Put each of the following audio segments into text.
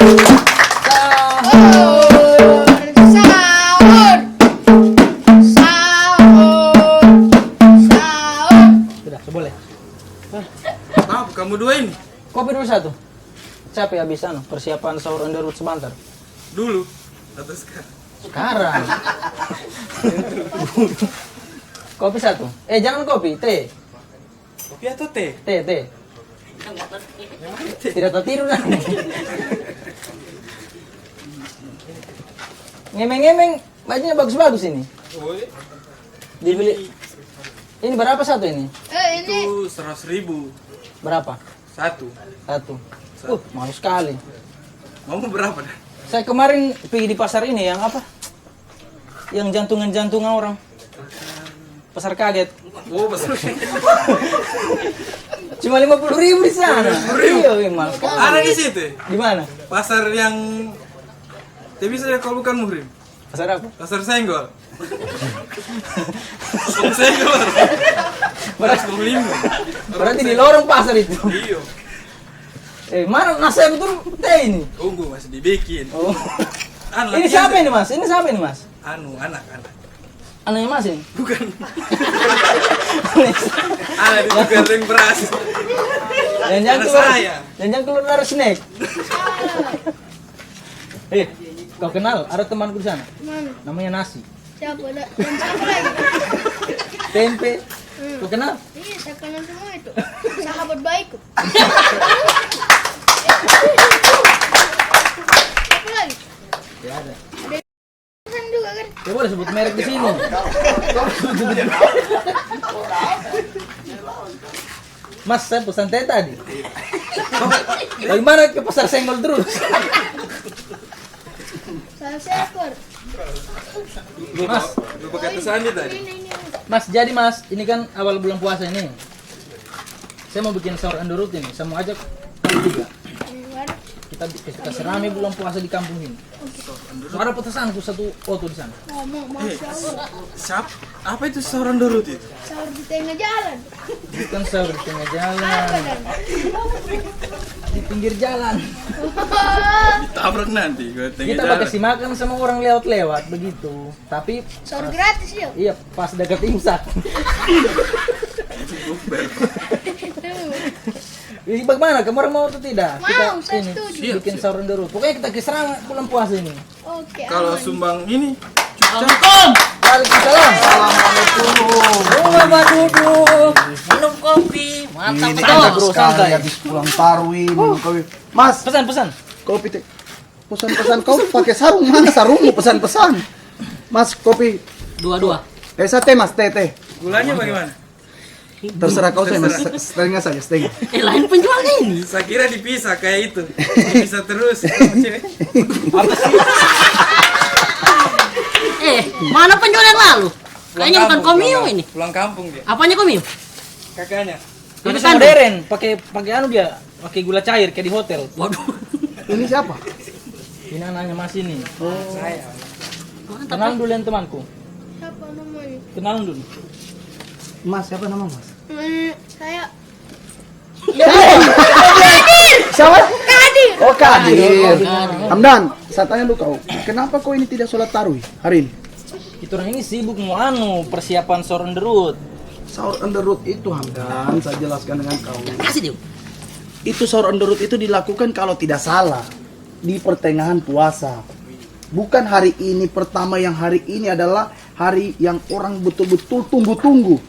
Sahur. Sudah, boleh. Maaf, kamu dua ini? Kopi dulu satu. Capek habis persiapan sahur on the road sebentar. Dulu atau sekarang? Sekarang. Kopi satu. Jangan kopi, teh. Kopi atau teh? Teh. Tidak tertidur kan? Ngemeng-ngemeng, bajunya bagus-bagus ini. Boleh. Dibeli. Ini berapa satu ini? Ini Itu 100.000. Berapa? Satu. Mahal sekali. Mau berapa dah? Saya kemarin pergi di pasar ini yang apa? Yang jantungan orang. Pasar kaget. Oh, besar. Cuma 50.000 di sana. Iya, mahal sekali. Ada di situ. Di mana? Pasar yang tapi bisa kalau bukan muhrim. Pasar apa? Pasar senggol. Senggol. Berarti di lorong pasar itu. Iya. Mana nasi betul teh ini? Tunggu masih dibikin. Oh. Anu, Ini lagi siapa aja. ini, Mas? Ini siapa ini, Mas? Anak. Anaknya Mas ini? Bukan. Ada di tukar ring beras. Jangan Anak saya. keluar dari snack. Kau kenal? Ada temanku di sana. mana? Namanya Nasi. Siapa dah? Dan siapa lagi? Tempe. Kau kenal? Iya, saya kenal semua itu. Sahabat baikku. Siapa lagi? Ya ada. Kan juga kan? Ya boleh sebut merek di sini. Mas, saya pesan teh tadi. Bagaimana ke pasar senggol terus? Salah seekor. Mas, Lupa kata Sandi tadi. Ini. Mas, jadi Mas, ini kan awal bulan puasa ini. Saya mau bikin sahur on the road ini. Saya mau ajak kamu juga. Kita serami bulan puasa di kampung ini. Ada petasanku satu foto di sana. Masya Allah. Siap? Apa itu seorang Dorot itu? Sahur di tengah jalan. Bukan sahur di tengah Apa jalan, dan? di pinggir jalan. Ditabrak nanti. Kita kasih makan sama orang lewat-lewat begitu. Tapi Sahur gratis yuk. iya pas dekat imsak. Ini bagaimana? Kamu orang mau atau tidak? Mau, saya ini setuju. bikin sahur on the road. Pokoknya kita keserang bulan puasa ini. Oke. Kalau aman. sumbang ini Assalamualaikum. Waalaikumsalam. Selamat duduk. Minum kopi. Mantap Ini betul. enak Bro, sekali santai. habis pulang tarawih minum kopi. Mas, Pesan. kopi teh. Pesan-pesan kau pakai sarung mana sarungmu pesan-pesan. Mas, kopi. Dua. Teh Mas, teh. gulanya bagaimana? Terserah kau saya Mas, setengah saja, setengah. Lain penjualnya ini. Saya kira dipisah kayak itu. Dipisah terus. Mana penjual yang lalu? Kayaknya bukan komio ini. Pulang kampung dia. Apanya komio? Kakaknya. Ini modern, pakai anu dia, pakai gula cair kayak di hotel. Waduh. Ini siapa? Ini anaknya Mas ini. Saya. Kenalan dulu yang temanku. Siapa namanya? Kenalan dulu. Mas, siapa nama Mas? Saya Siapa? Kadir. Oh, Kadir. Hamdan, saya tanya dulu kau, kenapa kau ini tidak sholat tarawih hari ini? Kita orang ini sibuk mau persiapan sahur on the road. Sahur on the road itu Hamdan, saya jelaskan dengan kau. Kasih dia. Itu sahur on the road itu dilakukan kalau tidak salah di pertengahan puasa. Bukan hari ini pertama, yang hari ini adalah hari yang orang betul-betul tunggu-tunggu.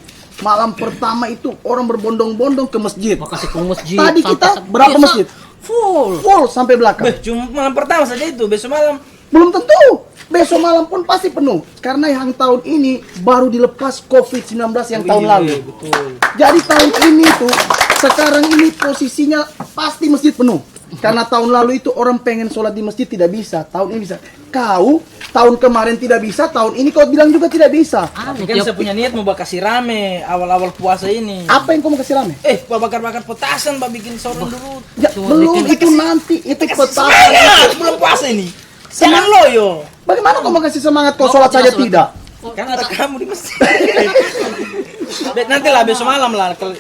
Malam pertama itu orang berbondong-bondong ke masjid. Makasih ke masjid. Tadi kita berapa masjid? Full. Full sampai belakang. Cuma malam pertama saja itu, besok malam. Belum tentu. Besok malam pun pasti penuh. Karena yang tahun ini baru dilepas COVID-19 yang tahun lalu. Betul. Jadi tahun ini tuh, sekarang ini posisinya pasti masjid penuh. Karena tahun lalu itu orang pengen sholat di masjid tidak bisa. Tahun ini bisa. Kau tahun kemarin tidak bisa, tahun ini kau bilang juga tidak bisa. Tapi kan saya punya niat mau kasih rame awal-awal puasa ini. Apa yang kau mau kasih rame? Pak bakar-bakar petasan, Pak bikin sahur on the road. Ya, belum itu nanti itu petasan. Semangat bulan puasa ini. Jangan loyo. Bagaimana kau mau kasih semangat kau sholat saja tidak? Kan ada kamu di masjid. Nanti lah besok malam lah kalau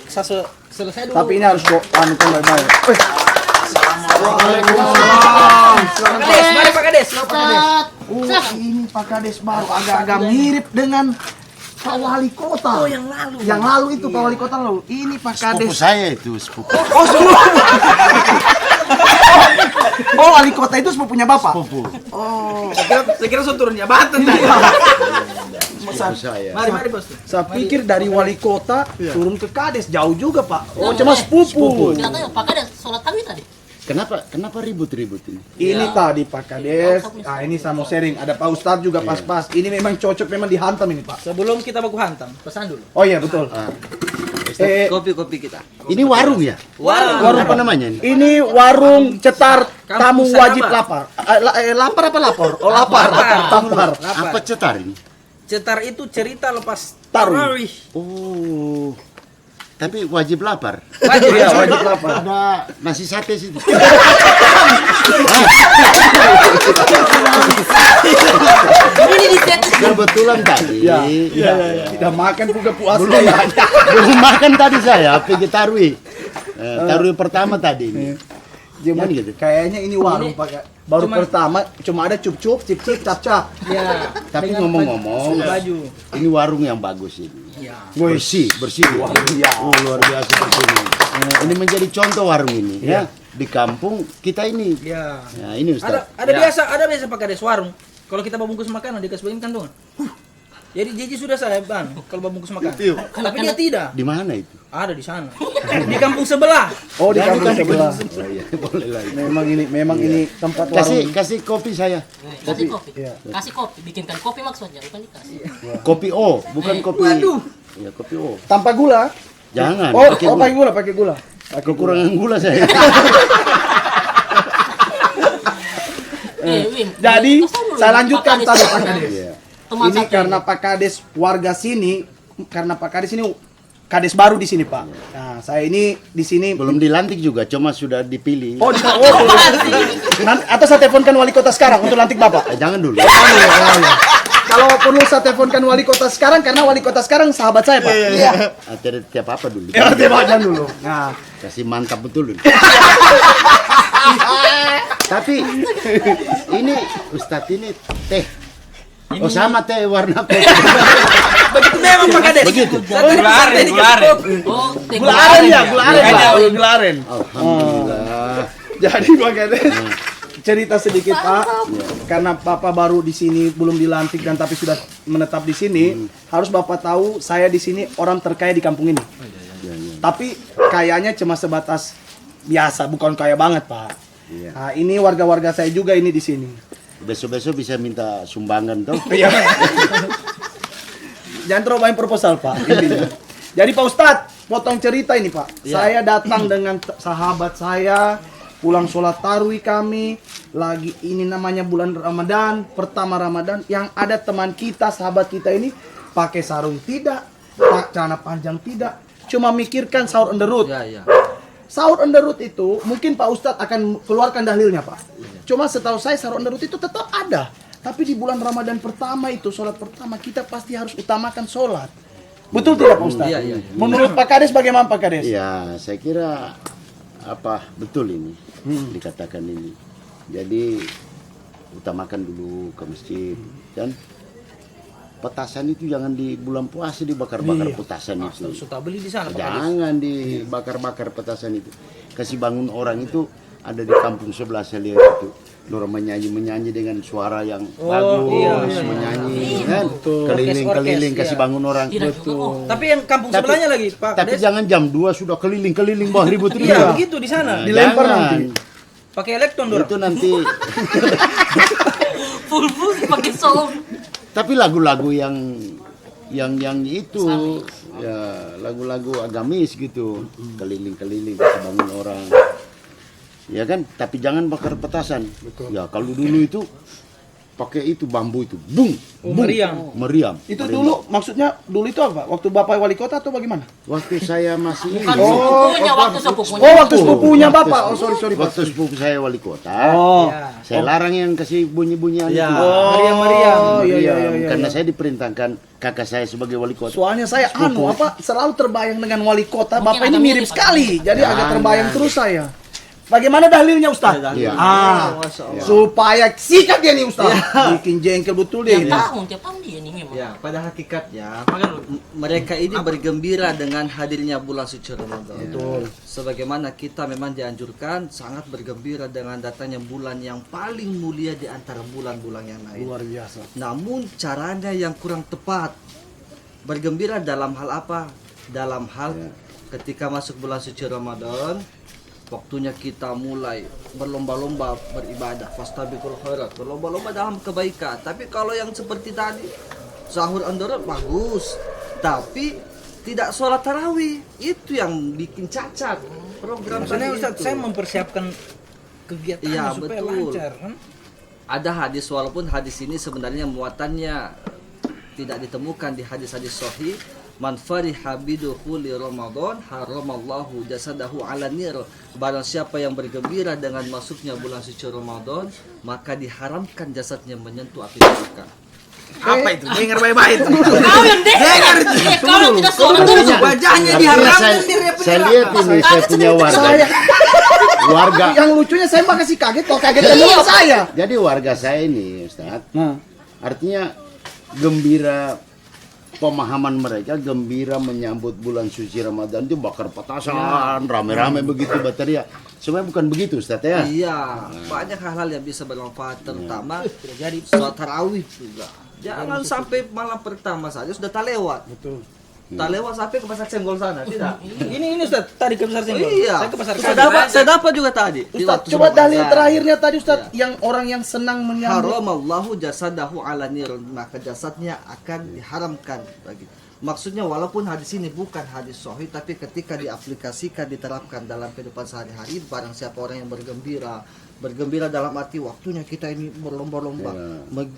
selesai dulu. Tapi ini harus kau anu baik-baik. Waalaikumsalam. Silakan, Pak Kades, mari Pak Kades. Ustaz. Oh, ini Pak Kades baru agak-agak mirip dengan Pak Wali Kota. Oh, yang lalu. Yang lalu itu Pak Wali Kota lalu. Ini Pak Sepupu Kades. saya itu, sepupu. Oh, sepupu. Oh, Wali Kota itu sepupunya Bapak. Sepupu. Oh, Saya kira suruh turun jabatan tadi. Sepupu saya. Mari Bos. saya pikir dari Wali Kota turun ke Kades jauh juga Pak. Oh, cuma sepupu. Kita tanya, Pak Kades sholat tarawih tadi. Kenapa ribut-ribut ini? Ini tadi Pak Kades. Ah, ini saya mau sharing. Ada Pak Ustadz juga pas-pas. Ini memang cocok, memang dihantam ini Pak. Sebelum kita baku hantam, pesan dulu. Oh iya betul. Kopi kita. Ini warung ya? Warung apa namanya ini? Ini warung cetar tamu Kampung wajib Sanabar. lapar. Lapar apa lapor? Oh lapar. Lapar. Apa cetar ini? Cetar itu cerita lepas Tarawih. Oh, tapi wajib lapar. Wajib, Iya, wajib lapar. Ada nasi sate situ. Ini di set. Kebetulan tadi. Iya. Tidak makan juga puasa. Belum makan tadi saya, pergi tarawih. Tarawih pertama tadi ini. Cuman Kan gitu. kayaknya ini warung Pak. Baru pertama cuma ada cup-cup, cip-cip, cap-cap. Ya. Tapi dengan ngomong-ngomong, baju. ini warung yang bagus ini. Ya. Bersih. Iya. Oh, luar biasa bersih ini. Ini menjadi contoh warung ini ya. Di kampung kita ini. Ya. Ya, ini Ustaz. Ada biasa Pak Kades warung. Kalau kita mau bungkus makanan dikasih bagian kandungan. Jadi Jiji sudah saya kalau mau bungkus makanan. Tapi dia tidak. Di mana itu? Ada di sana. Di kampung sebelah. Oh, di kampung sebelah. Oh, iya, boleh lah. Memang ini tempat warung. Kasih kopi saya. Kasih kopi. Iya. Kasih kopi, bikinkan kopi maksudnya, bukan dikasih. Kopi O, bukan kopi. Waduh. Ya, kopi O. Tanpa gula. Jangan. Oh, pakai gula. pakai gula. Kekurangan gula saya. Wim. Jadi Pesan dulu, saya lanjutkan Pak Kades. tadi Pak Kades. Iya. Teman Ini satu karena Pak Kades warga sini, karena Pak Kades ini Kades baru di sini Pak. Nah, saya ini di sini. Belum dilantik juga, cuma sudah dipilih. Oh, nanti, atau saya teleponkan wali kota sekarang untuk lantik Bapak. Jangan dulu. Kalau perlu saya teleponkan wali kota sekarang karena wali kota sekarang sahabat saya Pak. Iya. Tiap apa dulu. Ya, teleponkan dulu. Nah, Kasih mantap betul. Tapi ini Ustadz ini teh. Oh sama teh warna teh. Begitu memang Pak Kades. Begitu. Gula aren. Oh, gula aren ya, gula aren. Pak. Gula aren. Alhamdulillah. Jadi Pak Kades cerita sedikit Pak, karena Bapak baru di sini belum dilantik dan tapi sudah menetap di sini, harus Bapak tahu saya di sini orang terkaya di kampung ini. Tapi kayaknya cuma sebatas biasa, bukan kaya banget Pak. Iya. Nah, ini warga-warga saya juga ini di sini. Besok-besok bisa minta sumbangan tuh. Iya. Jangan terlalu banyak proposal Pak. Intinya. Jadi Pak Ustadz, potong cerita ini Pak. Saya datang dengan sahabat saya, pulang sholat tarawih kami, lagi ini namanya bulan Ramadan, pertama Ramadan, yang ada teman kita, sahabat kita ini pakai sarung tidak, celana panjang tidak, cuma mikirkan sahur on the road. Ya. Sahur on the road itu mungkin Pak Ustadz akan keluarkan dalilnya Pak. Cuma setahu saya sahur on the road itu tetap ada. Tapi di bulan Ramadan pertama itu, sholat pertama, kita pasti harus utamakan sholat. Betul tidak Pak Ustadz? Iya. Menurut Pak Kades bagaimana Pak Kades? Ya, saya kira betul ini dikatakan ini. Jadi utamakan dulu ke masjid dan petasan itu jangan di bulan puasa dibakar-bakar petasan itu. Suka beli di sana Pak Kades. Jangan dibakar-bakar petasan itu. Kasih bangun orang itu ada di kampung sebelah saya lihat itu. Orang menyanyi dengan suara yang bagus, menyanyi kan, keliling-keliling kasih bangun orang. Betul. Tapi yang kampung sebelahnya lagi Pak Tapi Kades. jangan jam 2 sudah keliling-keliling bawah ribut-ribut. Iya, begitu di sana. Dilempar Jangan. nanti. Pakai elektron dorong. Itu nanti. Full pakai sound. Tapi lagu-lagu yang itu ya lagu-lagu agamis gitu, keliling-keliling kasih bangun orang. Ya kan, tapi jangan bakar petasan. Ya kalau dulu itu pakai itu bambu itu, bung, meriam. Itu dulu maksudnya dulu itu apa? Waktu Bapak wali kota atau bagaimana? Waktu saya masih ini. Kan sepupunya, waktu sepupunya. Oh, waktu sepupunya Bapak. Oh, sorry Pak. Waktu sepupu saya wali kota. Oh. Saya larang yang kasih bunyi-bunyian itu. Meriam. Oh, iya. Karena saya diperintahkan kakak saya sebagai wali kota. Soalnya saya selalu terbayang dengan wali kota. Mungkin Bapak ini agak mirip mirip, sekali. Jadi agak Jangan. terbayang terus saya. Bagaimana dalilnya Ustaz? Iya. Supaya sikat dia nih Ustaz. Bikin jengkel betul dia. Tiap tahun dia nih memang. Ya, pada hakikatnya mereka ini bergembira dengan hadirnya bulan suci Ramadan. Betul. Sebagaimana kita memang dianjurkan sangat bergembira dengan datangnya bulan yang paling mulia di antara bulan-bulan yang lain. Luar biasa. Namun caranya yang kurang tepat. Bergembira dalam hal apa? Dalam hal ketika masuk bulan suci Ramadan, waktunya kita mulai berlomba-lomba beribadah, fastabiqul khairat, berlomba-lomba dalam kebaikan. Tapi kalau yang seperti tadi, sahur on the road bagus, tapi tidak sholat tarawih, itu yang bikin cacat program. Maksudnya tadi Ustaz, itu. saya mempersiapkan kegiatan Iya, supaya betul. lancar kan? Ada hadis, walaupun hadis ini sebenarnya muatannya tidak ditemukan di hadis-hadis sahih. Man fariha bidukhuli Ramadan haramallahu jasadahu ala nir. Barang siapa yang bergembira dengan masuknya bulan suci Ramadan, maka diharamkan jasadnya menyentuh api neraka. Apa itu? Dengar baik-baik. Kau yang dengar. Kau yang tidak sholat terus. Wajahnya Ini diharapkan saya lihat ini saya punya warga. Warga. Yang lucunya saya mah kasih kaget, kok kagetnya dengan saya. Jadi warga saya ini Ustaz, artinya gembira, pemahaman mereka gembira menyambut bulan suci Ramadan itu bakar petasan, rame-rame begitu bateria. Sebenarnya bukan begitu Ustaz ya. Iya, banyak hal-hal yang bisa bermanfaat, terutama jadi sholat tarawih juga. Jangan sampai malam pertama saja sudah tak lewat. Betul. Tak lewat sampai ke pasar Senggol sana, tidak? Ini Ustaz, tadi ke pasar Senggol. Iya. Saya ke pasar Saya dapat juga tadi. Di Ustaz, waktu coba Ramadan. dalil terakhirnya tadi Ustaz, yang orang yang senang menyambut. Haramallahu jasadahu ala nir, maka jasadnya akan diharamkan bagi. Maksudnya walaupun hadis ini bukan hadis sahih, tapi ketika diaplikasikan, diterapkan dalam kehidupan sehari-hari, barang siapa orang yang bergembira dalam arti waktunya kita ini berlomba-lomba,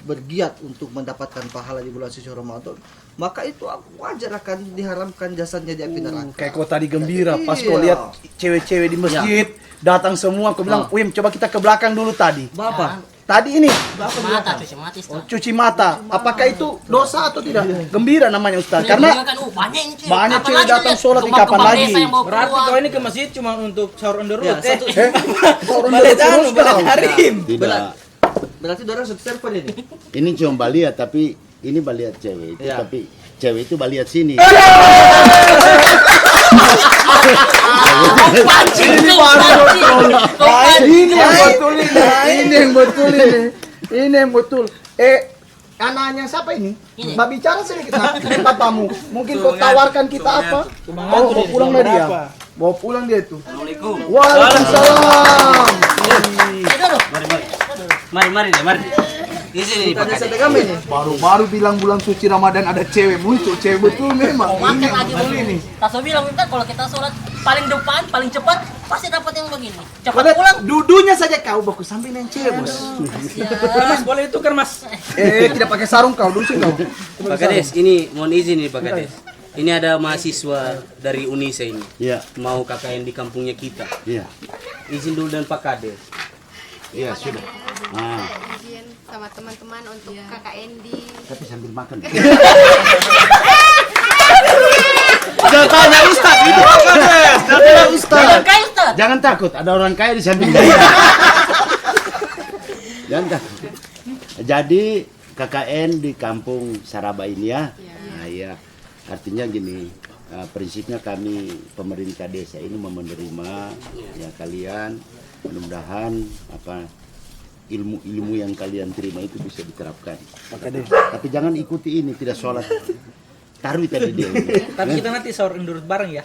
bergiat untuk mendapatkan pahala di bulan suci Ramadan, maka itu wajar akan diharamkan jasadnya di api neraka. Kayak kau tadi gembira, pas Iya. kau lihat cewek-cewek di masjid, datang semua, kau bilang, Wim, coba kita ke belakang dulu tadi. Bapak, Tadi ini, Mata cuci mati. cuci mata. Apakah itu dosa atau tidak? Gembira namanya Ustaz. Karena banyak ini cewek. banyak Kapan cewek lagi datang lihat? sholat di Kembang-kembang kapan lagi? desa yang bawa Berarti keluar. kau ini ke masjid cuma untuk sahur on the road. ya, satu, orang Balik terus anu, balik harim. Tidak. berarti orang sudah telepon ini. Ini cuma baliat tapi ini baliat cewek itu, Iya. tapi cewek itu baliat sini. ini baru betul. Ini yang betul ini. Ini yang betul ini. Ini yang betul. Anaknya siapa ini? Mbak bicara sedikit nak papamu. Mungkin kau tawarkan kita apa? Oh, bawa pulang dari dia. Bawa pulang dia itu. Assalamualaikum. Waalaikumsalam. Mari. Di sini Tadi saya pegang ini. Baru-baru bilang bulan suci Ramadan ada cewek muncul, cewek betul memang. Ini yang betul ini. Taso bilang kan kalau kita sholat paling depan, paling cepat pasti dapat yang begini. Cepat Kau lihat, pulang. dudunya saja kau bagus sambil main cewek bos. Mas, boleh tukar Mas. Tidak pakai sarung kau dulu sih kau. Pak Kades, ini mohon izin nih Pak Kades. Ini ada mahasiswa dari Unisa ini. Iya, Mau KKN di kampungnya kita. iya. Izin dulu dan Pak Kades. Iya, sudah. Ah, Izin sama teman-teman untuk KKN di tapi sambil makan. Jangan tanya Ustaz, itu apa Ustaz? Jangan Ustaz. Kayak Ustaz. Jangan takut, ada orang kaya di samping. Jangan takut. Jadi KKN di kampung Saraba ini ya. Nah, iya. Artinya gini, prinsipnya kami pemerintah desa ini mau menerima ya kalian, mudah-mudahan apa ilmu-ilmu yang kalian terima itu bisa diterapkan. Tapi jangan ikuti ini, tidak sholat. Taruh tadi dia. Tapi kita nanti sahur on the road bareng ya.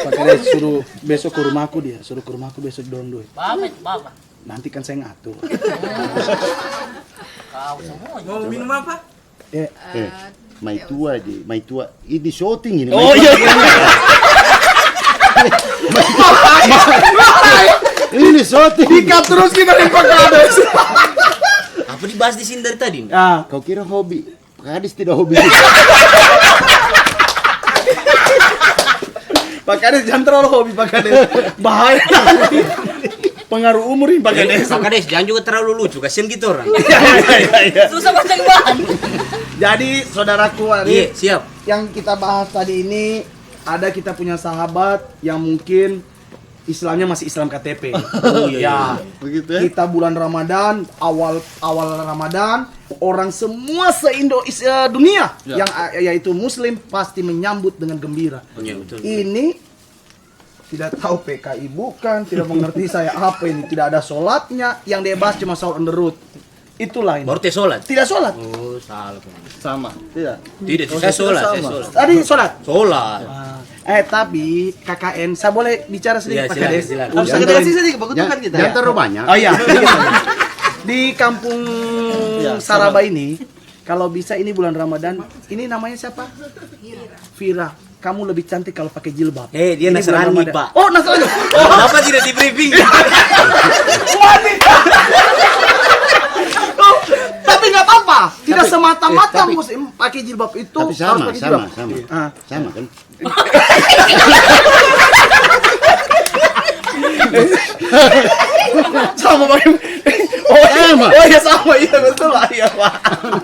Makanya suruh besok ke rumahku dia, suruh ke rumahku besok dorong duit. Bapak. Nanti kan saya ngatur. Kau semua. Mau minum apa? Mai tua ini shooting ini. Oh iya. Ini shooting. Ikat terus kita di Kades. Apa dibahas di sini dari tadi? Ah, Kau kira hobi? Kades tidak hobi. Pak Kades jangan terlalu hobi Pak Kades. Bahaya. Pengaruh umur ini Pak Kades. Pak Kades, jangan juga terlalu lucu, kasihan gitu orang. Susah baca bahan. Jadi saudaraku Iya, Arif, siap. yang kita bahas tadi ini ada kita punya sahabat yang mungkin Islamnya masih Islam KTP. Ya, begitu ya. Kita bulan Ramadan, awal Ramadan, orang semua dunia yang yaitu Muslim pasti menyambut dengan gembira. Iya, betul. Ini tidak tahu PKI bukan, tidak mengerti saya apa ini, tidak ada sholatnya, yang dia bahas cuma sahur on the road. Itulah ini. Baru teh sholat. Tidak sholat. Oh, salah. Sama. Tidak. Tidak, saya sholat, saya sholat. Tadi sholat. Sholat. Tapi KKN, saya boleh bicara sedikit Iya, Pak silakan, Kades? silakan. Usah generasi sedikit, bagus kan kita. Jangan terlalu banyak. Oh iya, sedikit saja. Di kampung Saraba ini, kalau bisa ini bulan Ramadan, ini namanya siapa? Vira. Kamu lebih cantik kalau pakai jilbab. Dia Ini bulan Nasrani, Ramadan. Pak. Oh, Nasrani. Kenapa tidak di briefing? Tapi nggak apa-apa. Tidak semata-mata muslim pakai jilbab itu Tapi harus sama, pakai sama, jilbab. sama. Ah. Sama kan? Sama Pak. Sama. Oh iya sama, iya betul lah ya Pak.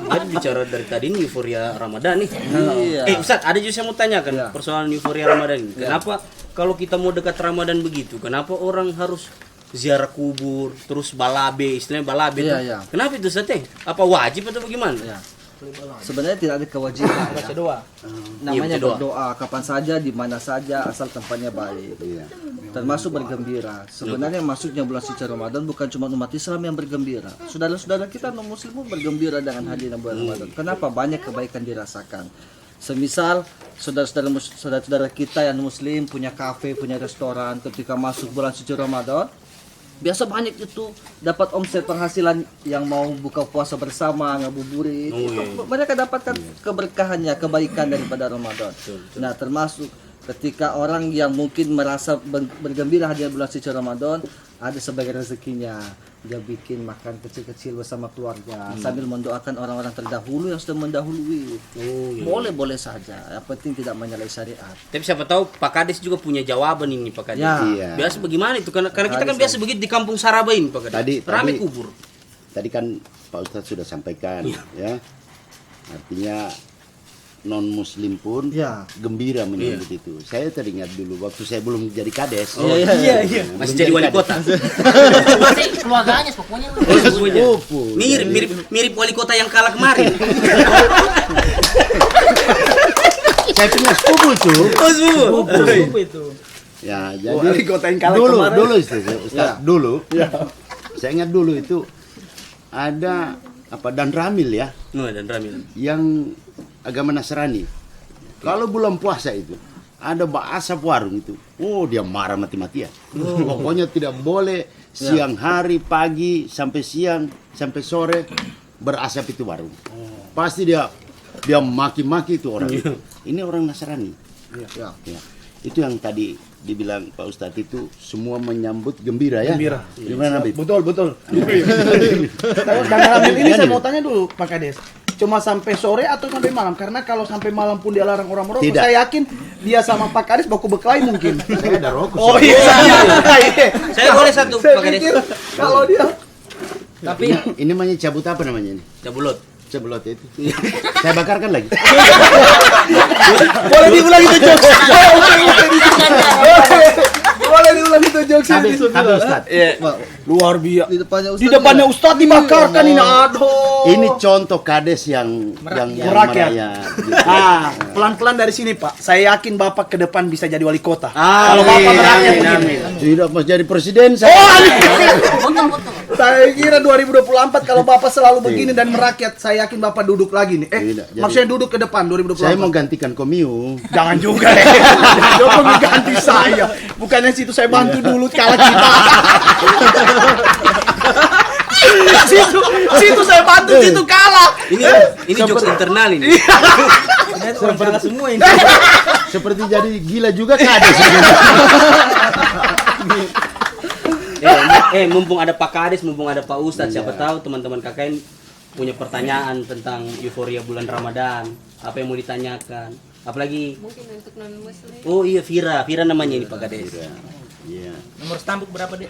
Jadi bicara dari tadi ini euforia Ramadan nih. Iya. Ustaz, ada juga saya mau tanyakan persoalan euforia Ramadan ini. Kenapa kalau kita mau dekat Ramadan begitu, kenapa orang harus ziarah kubur, terus balabe, istilahnya balabe Iya, tuh. iya. Kenapa itu Ustaz teh? Apa wajib atau bagaimana? Ya. Sebenarnya tidak ada kewajiban. Baca doa. Namanya Iya, berdoa. berdoa kapan saja, di mana saja, asal tempatnya baik. Termasuk bergembira. Sebenarnya masuknya bulan suci Ramadan bukan cuma umat Islam yang bergembira. Saudara-saudara kita non muslim pun bergembira dengan hadirnya bulan Ramadan. Kenapa? Banyak kebaikan dirasakan. Semisal saudara-saudara kita yang muslim punya kafe, punya restoran, ketika masuk bulan suci Ramadan, biasa banyak itu dapat omset penghasilan yang mau buka puasa bersama, ngabuburit. Mereka dapatkan keberkahannya, kebaikan daripada Ramadan. Nah, termasuk ketika orang yang mungkin merasa bergembira hadir bulan suci Ramadan, ada sebagai rezekinya. Dia bikin makan kecil-kecil bersama keluarga sambil mendoakan orang-orang terdahulu yang sudah mendahului. Boleh-boleh saja. Yang penting tidak menyalahi syariat. Tapi siapa tahu Pak Kades juga punya jawaban ini Pak Kades. Ya. Iya. Biasa bagaimana itu? Karena kita kan biasa begitu di kampung Saraba ini Pak Kades. Rame kubur. Tadi kan Pak Ustadz sudah sampaikan ya. Artinya non muslim pun gembira menyambut itu. Saya teringat dulu waktu saya belum jadi kades. Iya. Masih jadi wali kota. Masih keluarganya pokoknya. Mirip wali kota yang kalah kemarin. Saya punya sepupu tuh. Sepupu itu. Ya, jadi Wali kota yang kalah dulu kemarin. dulu Ustaz, dulu. Saya ingat dulu itu ada Dan Ramil ya. Dan Ramil. Yang agama Nasrani. Kalau bulan puasa itu ada bahasa warung itu. Oh, dia marah mati-matian. Pokoknya tidak boleh siang hari, pagi sampai siang, sampai sore berasap itu warung. Pasti dia maki-maki itu orang. Ini orang Nasrani. Ya. Itu yang tadi dibilang Pak Ustadz itu semua menyambut gembira ya. Gembira. Gimana Bib? Betul. Dan dalam ini saya mau tanya dulu Pak Kades. Cuma sampai sore atau sampai malam? Karena kalau sampai malam pun dia larang orang merokok, Tidak. saya yakin dia sama Pak Kades baku berkelahi mungkin. Saya ada rokok. Oh iya. Saya boleh satu Saya Pak Kades. pikir kalau dia Tapi Ini namanya cabut apa namanya ini? Cabulot. Cabulot itu. Saya bakarkan lagi. boleh diulang itu jokes. Boleh diulang itu jokes. Tapi Ustadz, Luar biasa. Di depannya Ustaz. Di depannya Ustadz dibakarkan ini, aduh. ini contoh kades yang Merakyat. Pelan-pelan dari sini Pak. Saya yakin Bapak ke depan bisa jadi wali kota. Kalau Bapak merakyat begini. Tidak mau jadi presiden saya. Betul. Saya kira 2024 kalau Bapak selalu begini dan merakyat, saya yakin Bapak duduk lagi nih. Tidak, jadi- Maksudnya duduk ke depan 2024. Saya mau gantikan Komiu. Jangan juga deh. Jokowi ganti saya. Bukannya situ saya bantu dulu kalah kita. situ saya bantu, situ kalah. Ini jokes internal ini. orang kalah semua ini. Seperti jadi gila juga kades. Mumpung ada Pak Kades, mumpung ada Pak Ustadz, siapa tahu teman-teman KKN punya pertanyaan tentang euforia bulan Ramadan. Apa yang mau ditanyakan? Apalagi Mungkin untuk non muslim. oh iya Vira namanya ini Pak Kades. Iya. Nomor stambuk berapa, Dek?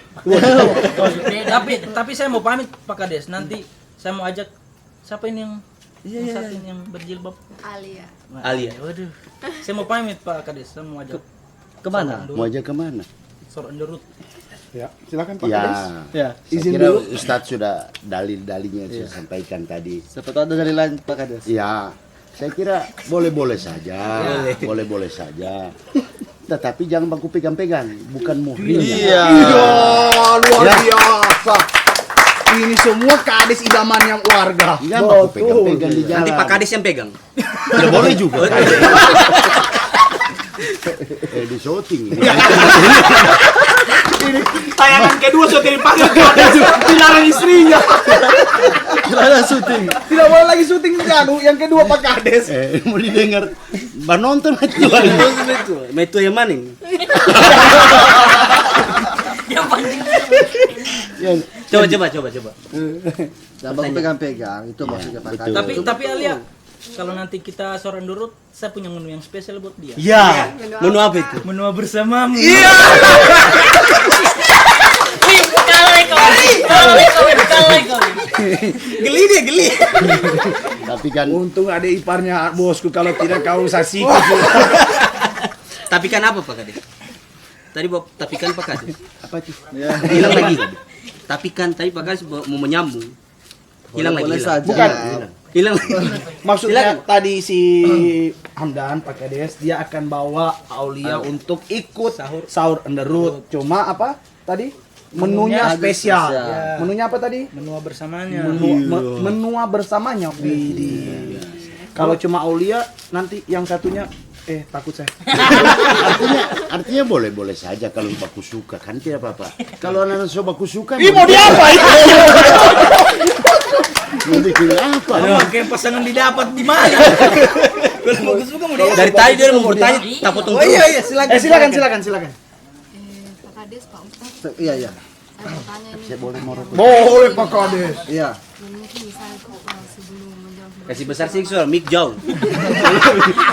Tapi saya mau pamit Pak Kades. Nanti saya mau ajak siapa ini yang satu ini yang berjilbab? Alia. Alia. Waduh. Saya mau pamit Pak Kades. Saya mau ajak Kemana? Mau aja kemana? Sor on the road. Ya, silakan Pak Ya, Kades. Ya, saya izin kira dulu. Ustadz sudah dalil-dalilnya saya sampaikan tadi. Seperti ada dari lain Pak Kades. Ya, saya kira boleh-boleh saja, boleh-boleh saja. Tetapi jangan baku pegang-pegang, bukan muhrim. Iya, luar biasa. Ini semua kades idaman yang warga. Jangan baku pegang-pegang di jalan. Nanti Pak Kades yang pegang. Ya boleh juga. Di shooting. Ini tayangan kedua sudah dipanggil kades, dilarang istrinya. Ada syuting. Tidak boleh lagi syuting yang kedua Pak Kades. Mau didengar, nonton itu. Metu yang mana ini? Yang penting Coba. Jangan baku pegang-pegang, itu maksudnya Pak Kades. Tapi Alia, kalau nanti kita sor on the road, saya punya menu yang spesial buat dia. Ya, Menu apa itu? Menu bersamamu. kalah kau. Geli dia, geli. tapi kan Untung ada iparnya bosku, kalau tidak kau saksi. Tapi kan apa Pak Kades? Tadi tapi kan Pak Kades. apa itu? Hilang lagi. Tapi kan tadi Pak Kades mau menyambung. Hilang lagi. Boleh Hilang. saja. Bukan. Hilang lagi. Maksudnya tadi si Hamdan Pak Kades dia akan bawa Aulia untuk ikut sahur on the road. Cuma apa tadi? Menunya spesial. spesial. Menunya apa tadi? Menu bersamanya. Menua bersamanya. Widih. Kalau cuma Aulia nanti yang satunya takut saya. Artinya boleh-boleh saja kalau baku suka kan tidak apa-apa. Kalau anak-anak so baku suka Ih, mau diapain? mau bikin apa? Kayak pasangan didapat di mana? Kalau bagus suka mau dia. Dari tadi dia mau bertanya, tak potong terus. Iya, silakan. Pak Kades, Pak Ustadz, Iya. saya mau tanya ini. Saya boleh mau Boleh Pak Kades. Iya. Mungkin misalnya sebelum menjelang Kasih besar sih suara mic jauh.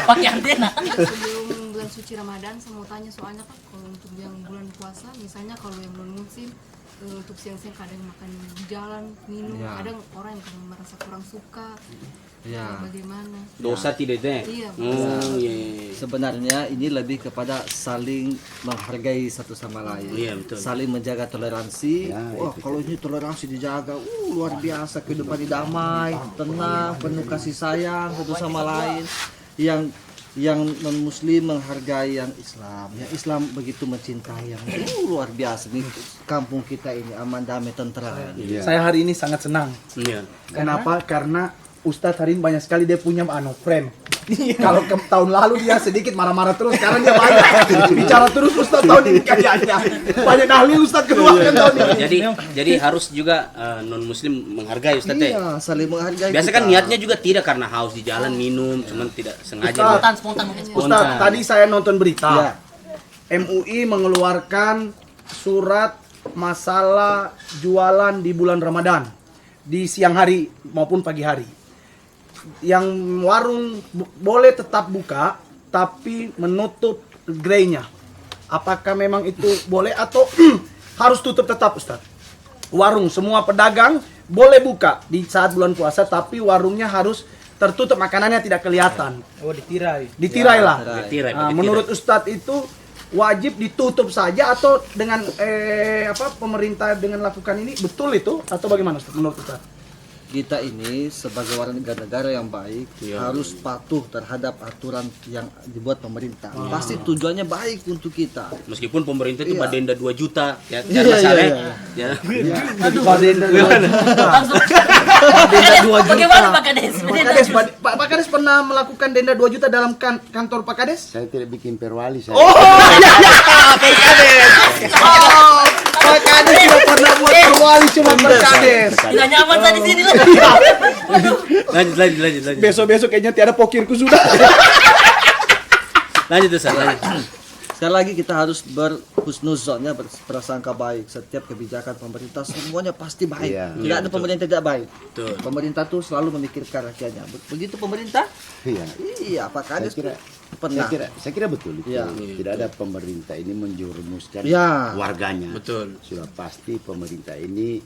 Pakai antena. sebelum bulan suci Ramadan, saya mau tanya soalnya kan kalau untuk yang bulan puasa, misalnya kalau yang non muslim untuk siang-siang kadang makan di jalan, minum, kadang orang yang kadang merasa kurang suka. Bagaimana? Dosa tidak deh. Iya, Oh, iya. Sebenarnya ini lebih kepada saling menghargai satu sama lain. Iya, betul. Saling menjaga toleransi. Wah, kalau ini toleransi dijaga, luar biasa, kehidupan ini damai, tenang, penuh kasih sayang satu sama lain. Yang non muslim menghargai yang Islam begitu mencintai yang luar biasa nih, kampung kita ini aman, damai, tentram. Saya hari ini sangat senang. Iya. Kenapa? Karena Ustadz hari ini banyak sekali dia punya frame. Kalau tahun lalu dia sedikit marah-marah terus, sekarang dia banyak bicara terus Ustadz tahun ini kayaknya. Banyak ahli Ustadz keluarkan tahun ini. Jadi harus juga non muslim menghargai Ustaz teh. Iya, saling menghargai. Biasa kita. kan niatnya juga tidak karena haus di jalan minum, cuman tidak sengaja. Spontan mungkin spontan. Ustadz, tadi saya nonton berita. Iya. MUI mengeluarkan surat masalah jualan di bulan Ramadan di siang hari maupun pagi hari. Yang warung boleh tetap buka tapi menutup gerainya. Apakah memang itu boleh atau harus tutup tetap, Ustaz? Warung semua pedagang boleh buka di saat bulan puasa tapi warungnya harus tertutup, makanannya tidak kelihatan. Oh, ditirai. Ditirai lah. Ditirai, Nah, ditirai. menurut Ustadz itu wajib ditutup saja atau dengan pemerintah dengan lakukan ini betul itu atau bagaimana Ustadz menurut Ustadz? Kita ini sebagai warga negara yang baik harus patuh terhadap aturan yang dibuat pemerintah. Pasti tujuannya baik untuk kita. Meskipun pemerintah itu Iya. badenda 2 juta ya, Iya, masalah. iya. Ya. Badenda 2 juta. Kades, bagaimana Pak Kades? Pak Kades pernah melakukan denda 2 juta dalam kantor Pak Kades? Saya tidak bikin perwali saya. Pak Kades tidak pernah buat perwali, cuma Pak Kades. Tidak nyaman saya di sini lah. Lanjut. Besok kayaknya tiada pokirku sudah. Lanjut Ustaz, lanjut. Sekali lagi kita harus berhusnuzon, berprasangka baik. Setiap kebijakan pemerintah semuanya pasti baik. Iya. Tidak ada pemerintah yang tidak baik. Betul. Pemerintah tuh selalu memikirkan rakyatnya. Begitu pemerintah? Iya. Iya, Pak Kades Saya kira- pernah. Saya kira betul itu. Iya. Tidak ada pemerintah ini menjerumuskan Iya. warganya. Betul. Sudah pasti pemerintah ini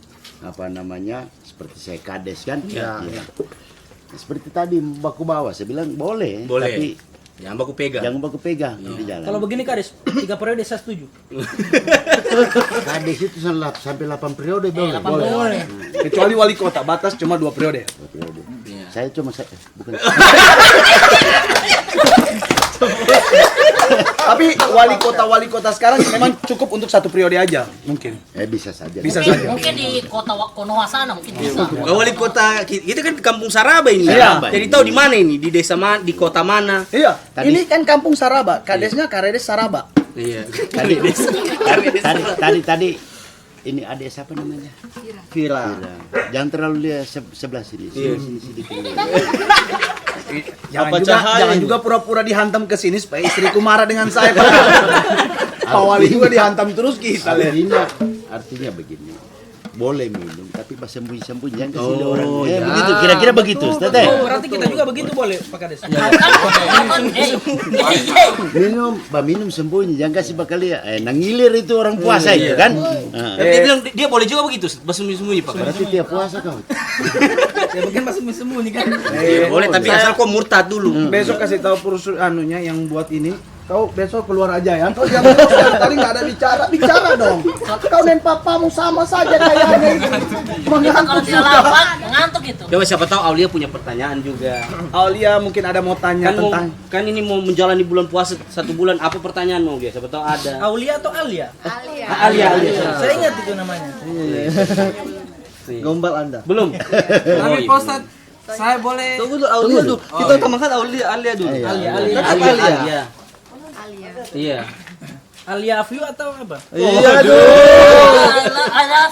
seperti saya Kades kan. Iya. Iya. Seperti tadi baku bawah saya bilang boleh. Boleh. Tapi Jangan baku pegang. Jangan baku pegang di jalan. Kalau begini Kades, 3 periode saya setuju. Kades itu sampai 8 periode boleh. Boleh. Kecuali wali kota, batas cuma 2 periode. Saya cuma bukan. Tapi wali kota sekarang memang cukup untuk 1 periode aja, mungkin. Bisa saja. Bisa saja. Mungkin di kota Konoha sana mungkin bisa. Wali kota kita kan di Kampung Saraba ini. Iya. Jadi tahu di mana ini? Di desa mana? Di kota mana? Iya, ini kan kampung Saraba, kadesnya Karedes Saraba. Iya. Tadi ini adik siapa namanya? Vira. Jangan terlalu lihat sebelah sini. Sini sedikit. Jangan juga pura-pura dihantam ke sini supaya istriku marah dengan saya. Pak Wali juga dihantam terus kita. Artinya begini. Boleh minum tapi pas sembunyi-sembunyi jangan kasih orang. Begitu kira-kira begitu, Tete. Berarti kita juga begitu boleh Pak Kades. Minum sembunyi jangan kasih bakal lihat. Nangilir itu orang puasa itu kan. Dia bilang dia boleh juga begitu, sembunyi-sembunyi Pak. Berarti tiap puasa kau. Ya mungkin masih sembunyi kan. Boleh tapi asal kau murtad dulu. Besok kasih tahu perusahaan anunya yang buat ini. Kau besok keluar aja ya. Kau jangan terus dari tadi nggak ada bicara dong. Kau dan papamu sama saja kayaknya itu. Kalau tidak lapar, ngantuk itu. Coba siapa tahu Aulia punya pertanyaan juga. Aulia mungkin ada mau tanya tentang. Kan ini mau menjalani bulan puasa 1 bulan. Apa pertanyaanmu dia? Siapa tahu ada. Aulia atau Alia? Alia. Saya ingat itu namanya. Gombal Anda. Belum. Tapi Pak Ustadz, saya boleh Tunggu dulu Aulia dulu. Kita utamakan Alia dulu. Alia. Iya. Alia Afyu atau apa? Iya aduh.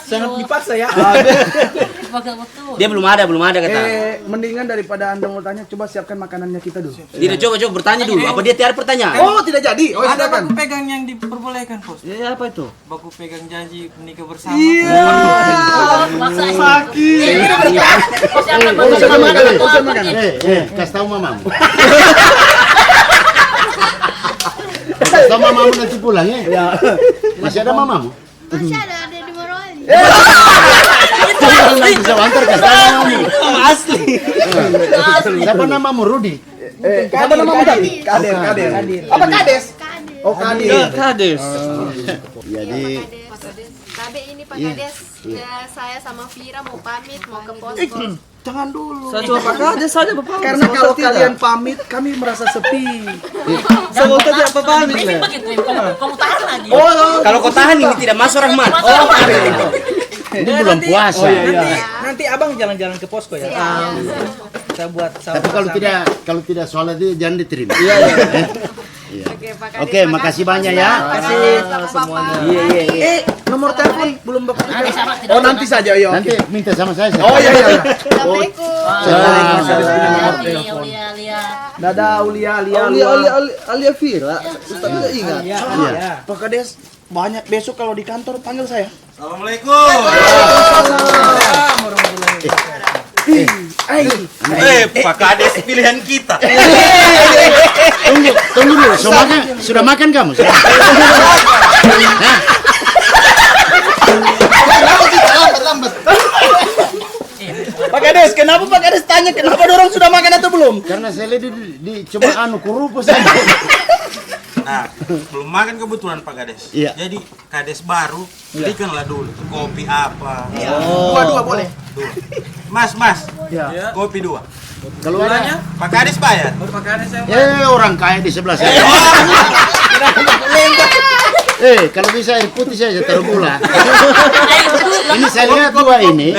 Sangat dipaksa ya. Betul. Dia belum ada kata. Mendingan daripada Anda mau tanya, coba siapkan makanannya kita dulu. Tidak coba bertanya dulu. Apa dia tiada pertanyaan? Oh, tidak jadi. Oh, ada silakan. baku pegang yang diperbolehkan, Bos. Ya apa itu? Baku pegang janji menikah bersama. Sakit. Kasih tahu mamamu. Kasih tahu mamamu nanti pulang ya. Masih ada mamamu? Masih ada di Morowali. Bisa antar kasih tahu mamamu. Asli. Siapa namamu? Rudi. Siapa namamu tadi? Kader. Apa Kades? Kades. Oh, Kadir. Kades. Jadi Pak Kades. Tapi ini Pak Kades, saya sama Vira mau pamit, mau ke posko. Jangan dulu. Saya cuma Pak Kades saja Bapak. Karena kalau kalian pamit, kami merasa sepi. Saya tadi apa pamit Ini ya? begitu, kamu tahan lagi. Kalau kau tahan ini tidak masuk Rahmat. ini belum puasa. Nanti abang jalan-jalan ke posko ya. Kita buat Tapi kalau tidak sholat itu jangan diterima. Iya. Oke, Pak Kades. Oke, makasih banyak ya. Semuanya. Nomor telepon belum Bapak. Oh, nanti saja ya. Nanti minta sama saya. Oh iya. Aulia. Dadah Aulia. Alia Vira. Ustaz tidak ingat. Iya. Pak Kades, banyak besok kalau di kantor panggil saya. Assalamualaikum. Pak Kades pilihan kita. Tunggu dulu. Sudah makan kamu? Pak Kades, kenapa Pak Kades tanya kenapa dorong sudah makan atau belum? Karena saya lihat di cuma kurupu saja. Nah, belum makan kebetulan Pak Kades. Iya. Jadi Kades baru, belikanlah dulu kopi apa. Dua boleh. Mas, Ya. kopi 2. Kalau ada, Pak Kades bayar. orang kaya di sebelah saya. Kalau bisa air putih saya taruh gula. Ini saya lihat dua ini.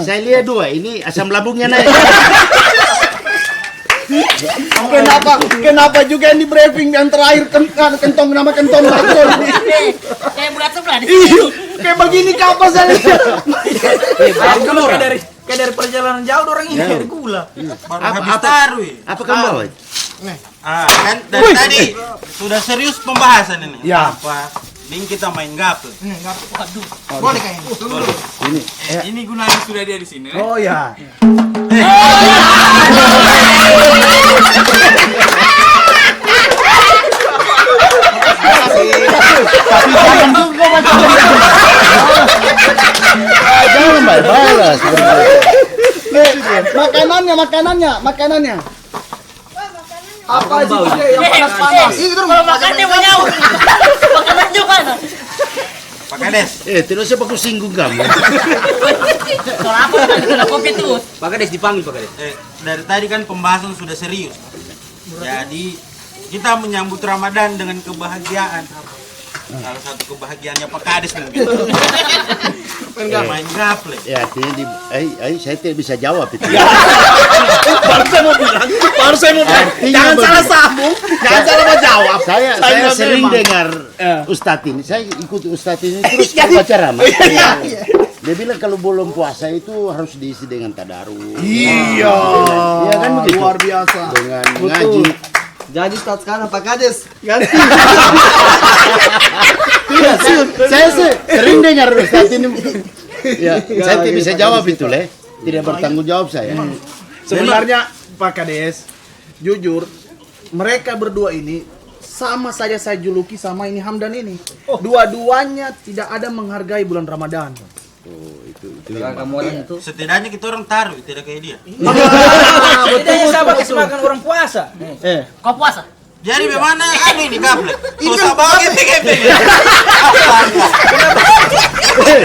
Saya lihat dua ini asam lambungnya naik. Kenapa juga yang di briefing yang terakhir kentong nama kentong bakso. Kayak bulat sebelah di Iya, kayak begini kapan saya lihat. Kayak dari perjalanan jauh orang ini dari gula. Baru habis taruh. Apa kamu bawa? Kan dari tadi sudah serius pembahasan ini. Ya. Apa? Ning kita main gaple. Waduh. Boleh kayaknya. Tunggu. Ini gunanya sudah dia di sini. Oh ya. Jangan balas. Makanannya. Wah, makanannya Apa aja juga yang panas-panas. Ini terus Kalau makan dia menyaut. Makanan juga kan. Pak Kades. Tidak usah baku singgung kamu. Soal apa kan kita kopi terus. Pak Kades dipanggil Pak Kades. Dari tadi kan pembahasan sudah serius. Jadi kita menyambut Ramadan dengan kebahagiaan. Salah satu kebahagiaannya Pak Kades mungkin. Main gaple. Ya, artinya saya tidak bisa jawab itu. baru saya mau bilang. Jangan salah sambung, jangan salah menjawab. Saya sering memang. dengar Ustadz ini. Saya ikut Ustadz ini terus kalau baca ramah. Dia bilang kalau belum puasa itu harus diisi dengan tadarus. Iya. Iya kan begitu. Luar biasa. Dengan ngaji. Jadi start sekarang Pak Kades. Ganti. Tidak, saya sering dengar Ustadz ini. Ya, saya tidak bisa jawab itu, Le. Tidak bertanggung jawab saya. Sebenarnya Pak Kades, jujur, mereka berdua ini sama saja saya juluki sama ini Hamdan ini. Dua-duanya tidak ada menghargai bulan Ramadan. Kamu orang itu. Setidaknya kita orang taruh, tidak kayak dia. Bedanya sama kasih makan orang puasa. Kau puasa? Jadi bagaimana ini gaple? Susah banget gitu.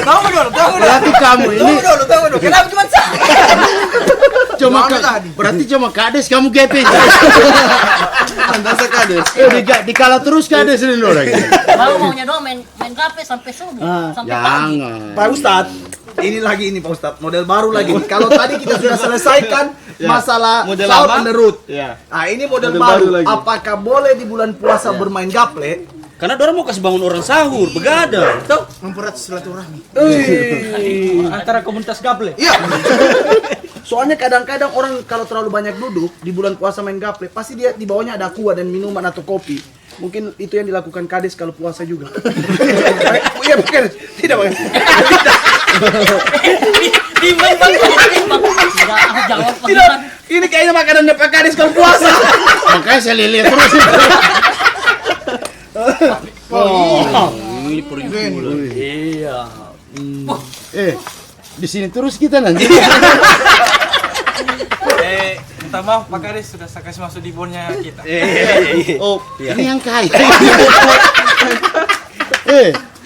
Tunggu dulu. Berarti kamu ini Tunggu dulu. Kenapa cuma saya? berarti cuma Kades kamu gepeng. Anda Kades. Dikala terus Kades ini orang. Kalau maunya doang main gape sampai subuh, sampai pagi. Jangan. Pak Ustadz, ini lagi ini Pak Ustadz, model baru lagi. Kalau tadi kita sudah selesaikan masalah Model sahur lama? on the road. Ya. Nah ini model, Model baru. baru lagi. Apakah boleh di bulan puasa bermain gaple? Karena dorang mau kasih bangun orang sahur, begadang. Tahu? Mempererat silaturahmi. Antara komunitas gaple. Iya. Soalnya kadang-kadang orang kalau terlalu banyak duduk di bulan puasa main gaple, pasti dia di bawahnya ada aqua dan minuman atau kopi. Mungkin itu yang dilakukan Kades kalau puasa juga. Iya bukan? Tidak bukan. Timbang bang, tidak aku jawab Tidak. Ini kayaknya makanannya Pak Kades kalau puasa. Makanya saya lihat terus. Ini perlu. Iya. Di sini terus kita nanti. Minta maaf Pak Kades sudah saya kasih masuk di bonnya kita. Oh, ini yang kaya.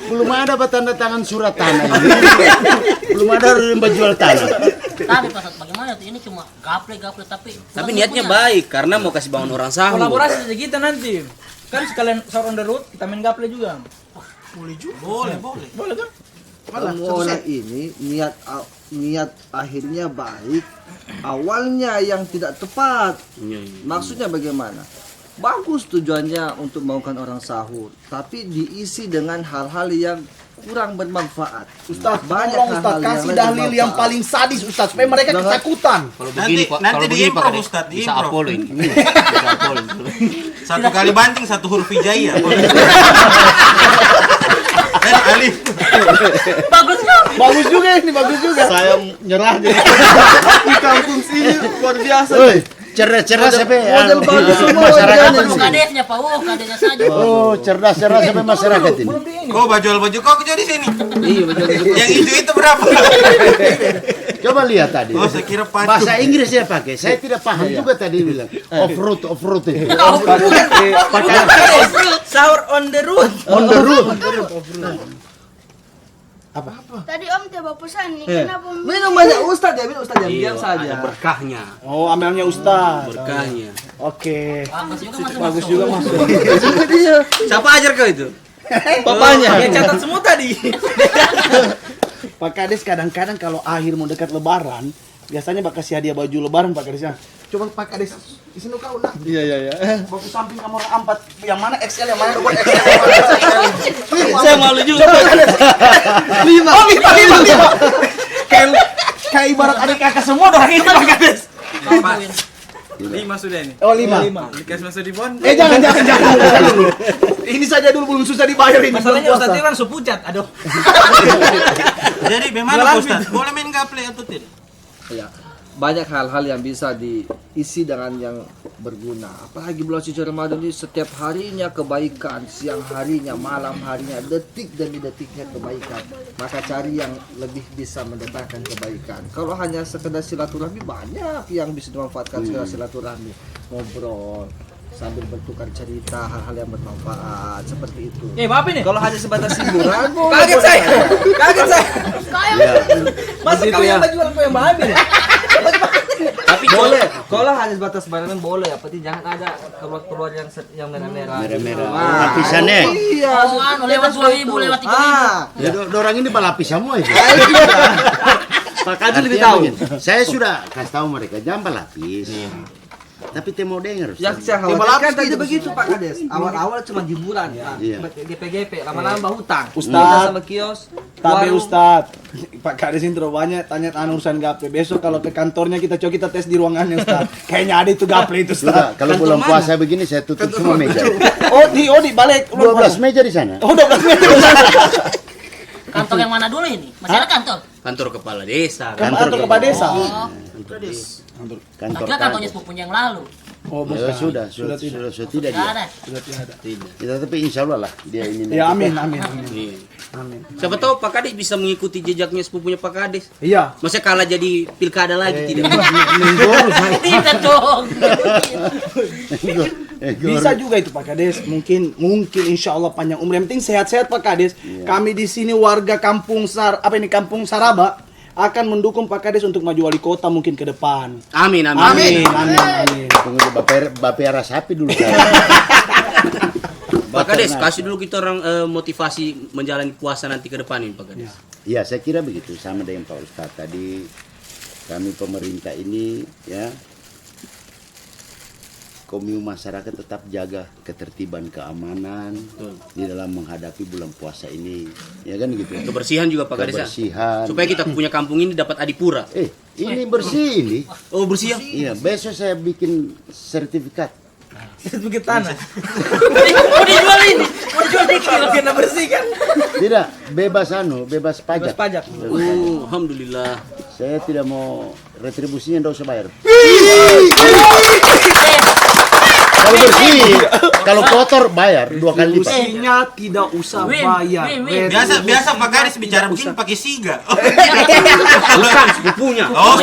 Belum ada tanda tangan surat tanah ini. Belum ada yang jual tanah. Tapi pas bagaimana tuh ini cuma gaple Tapi niatnya baik karena mau kasih bangun orang sahur. Kolaborasi saja kita nanti. Kan sekalian sahur on the road, kita main gaple juga. Boleh. Boleh kan? Kamu orang ini niat akhirnya baik, awalnya yang tidak tepat. Maksudnya bagaimana? Bagus tujuannya untuk melakukan orang sahur, tapi diisi dengan hal-hal yang kurang bermanfaat. Ustaz, Banyak tolong Ustaz hal-hal kasih yang dalil yang bermanfaat. paling sadis Ustaz supaya mereka ketakutan. Kalau Nanti diimprov Ustaz, bisa diimprov. Apollo ini. Bisa Apollo. Satu kali banting satu huruf hijaiyah. Alif. bagus kan? Bagus juga ini, bagus juga. Saya nyerah jadi di kampung sini luar biasa. Cerdas sampai Model bagus semua masyarakat wajahnya. ini. Kadesnya Pak, kadesnya saja. Oh, cerdas sampai masyarakat ini. Kau jual baju kau kerja di sini. Iya betul. Yang itu berapa? Coba lihat tadi. Oh, saya kira pacu. Bahasa Inggris saya pakai. Saya tidak paham juga tadi bilang. Off road itu. Sahur on the road. On the road. Tadi Om tiba pesan nih, kenapa Minum banyak Ustaz ya, minum Ustaz ya, biar saja. Ada berkahnya. Oh, amalnya Ustaz. Berkahnya. Oke. Bagus juga masuk. Siapa ajar kau itu? Papanya. Ya catat semua tadi. Pak Kades kadang-kadang kalau akhir mau dekat lebaran, biasanya bakal kasih hadiah baju lebaran Pak Kades ya. Coba Pak Kades, di sini kau nak. Iya. Waktu samping kamu orang ampat, yang mana XL, yang mana double XL. Saya malu juga. Lima. Kayak ibarat adik kakak semua orang ini Pak Kades. 5 sudah ini. Oh 5. Dikasih masuk di bon. Jangan. Ini saja dulu belum susah dibayar ini. Masalahnya Ustaz Iran supucat. Aduh. Jadi bagaimana Ustaz? Boleh main gaple atau tidak? Ya, banyak hal-hal yang bisa diisi dengan yang berguna. Apalagi bulan suci Ramadan ini setiap harinya kebaikan, siang harinya, malam harinya, detik demi detiknya kebaikan. Maka cari yang lebih bisa mendatangkan kebaikan. Kalau hanya sekedar silaturahmi, banyak yang bisa dimanfaatkan sekedar silaturahmi, ngobrol. sambil bertukar cerita hal-hal yang bermanfaat seperti itu. Bapak ini. Kalau hanya sebatas hiburan, Kaget saya. Ya. Masa kau yang jual kau yang babi? Tapi boleh. Kalau hanya sebatas bayaran boleh, apa jangan ada keluar yang merah-merah. Merah-merah. Lapisannya. Iya. Oh, lewat 2.000, lewat 3.000. Ya, orang ini balapis semua itu. Pak Kades lebih Artinya tahu. begini, saya sudah kasih tahu mereka jangan balapis. Tapi dia mau dengar. Yang saya khawatirkan tadi begitu Pak Kades. Awal-awal cuma hiburan, Iya. GP-GP, lama-lama hutang. Ustaz. Sama kios. Tapi warung. Ustad, Pak Kades ini terlalu banyak tanya urusan gaple. Besok kalau ke kantornya kita tes di ruangannya Ustad. Kayaknya ada itu gaple itu Sudah, Ustad. kalau bulan puasa begini saya tutup semua meja. Oh di balik. 12 meja di sana. Oh 12 meter. Kantor yang mana dulu ini? Masih ada kantor? kantor kepala desa. Kantor kepala desa. Oh, Kantor kira kantornya sepupunya yang lalu. Oh Ya, bukan. sudah tidak Nggak dia. ada. Sudah tidak. Ya, tapi insya Allah lah dia ini. Ya amin. Iya. Siapa tahu Pak Kades bisa mengikuti jejaknya sepupunya Pak Kades. Iya. Masa kalah jadi pilkada lagi tidak? Tidak dong. Bisa juga itu Pak Kades. Mungkin insya Allah panjang umur. Yang penting sehat-sehat Pak Kades. Kami di sini warga Kampung Saraba akan mendukung Pak Kades untuk maju wali kota mungkin ke depan. Amin. Amin. Tunggu Bapak sapi dulu. Pak Kades, kasih dulu kita orang motivasi menjalani puasa nanti ke depan ini Pak Kades. Ya saya kira begitu sama dengan Pak Ustadz tadi. Kami pemerintah ini ya komium masyarakat tetap jaga ketertiban keamanan di dalam menghadapi bulan puasa ini, ya kan gitu. Kebersihan juga Pak Kades. Kebersihan. Supaya kita punya kampung ini dapat adipura. Ini bersih ini. Oh bersih ya? Iya, besok saya bikin sertifikat. Sedikit tanah. Mau dijual ini. Mau dijual dikit. Karena bersih kan. Tidak, bebas pajak. Pajak. Alhamdulillah. Saya tidak mau retribusinya, tidak usah bayar. Kalau bersih, kalau kotor bayar 2 kali lipat. Retribusinya tidak usah bayar. Biasa Pak Kades bicara begini pakai siga. Bukan sepupunya. Oh,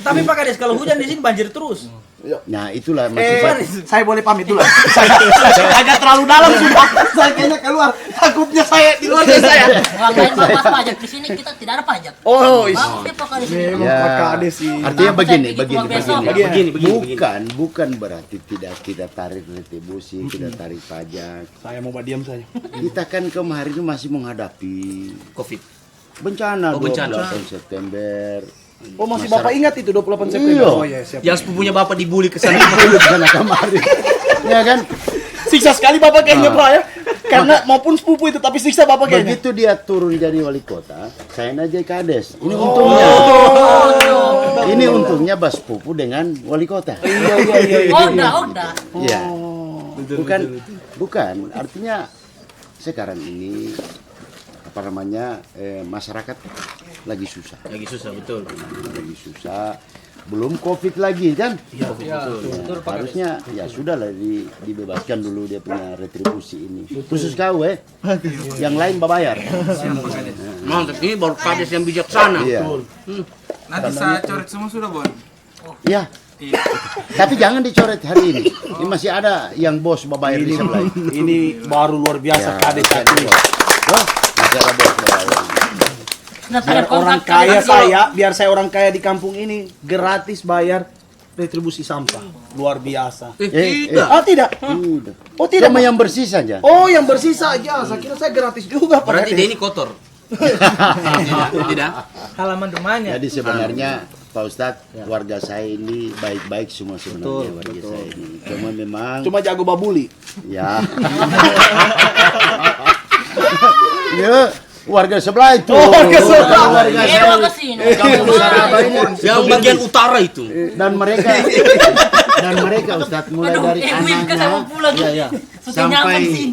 Tapi Pak Kades kalau hujan di sini banjir terus. Nah itulah maksud Saya boleh pamit dulu. Saya agak terlalu dalam sudah. Saya kayaknya keluar. Takutnya saya di luar saya. Ngapain bapak pajak di sini kita tidak ada pajak. Oh, Bapak Pak Kades ini. memang Pak Kades sih. Artinya begini. Begini. Bukan berarti tidak kita tarik retribusi, tidak tarik pajak. Saya mau diam saja. Kita kan kemarin itu masih menghadapi Covid. bencana Oh, bencana. 28 September. Oh masih Bapak ingat itu 28 September? Iya. Oh ya siap. Yang sepupunya Bapak dibully ke sana. Sana kemarin. Ya kan? Siksa sekali Bapak kayaknya Pak ya. Karena maupun sepupu itu tapi siksa Bapak kayaknya. Begitu dia turun jadi wali kota, saya aja Kades. Ini untungnya. Ini untungnya Bas Pupu dengan wali kota. Iya. Oda. Iya. Bukan. Artinya sekarang ini apa namanya masyarakat lagi susah. Betul. Lagi susah. Belum Covid lagi kan? Betul. Harusnya ya sudahlah dibebaskan dulu dia punya retribusi ini. Khusus kau yang lain bayar. Mantap, ini baru Kades yang bijaksana. Iya. Nanti saya coret semua sudah, Bon. Iya. Tapi jangan dicoret hari ini. Ini masih ada yang bos bayar di sebelah. Ini baru luar biasa Ya, Kades masih ada ini. bos. Oh, masih ada bos bayar. Biar orang kaya biar saya orang kaya di kampung ini gratis bayar retribusi sampah. Luar biasa. Tidak. Ah tidak. Oh tidak. Cuma yang bersih saja. Oh yang bersih saja. Saya kira saya gratis juga Pak Berarti Kades. dia ini kotor. Tidak. Halaman rumahnya. Jadi sebenarnya Pak Ustadz, warga saya ini baik-baik semua sebenarnya warga saya ini. Cuma memang Cuma jago babuli. ya. Ya, warga sebelah itu. Oh, warga sebelah. Warga saya. Bapak kesini. Yang bagian utara itu. Dan mereka Ustadz mulai dari Kan saya mau pulang. anaknya Sampai sampai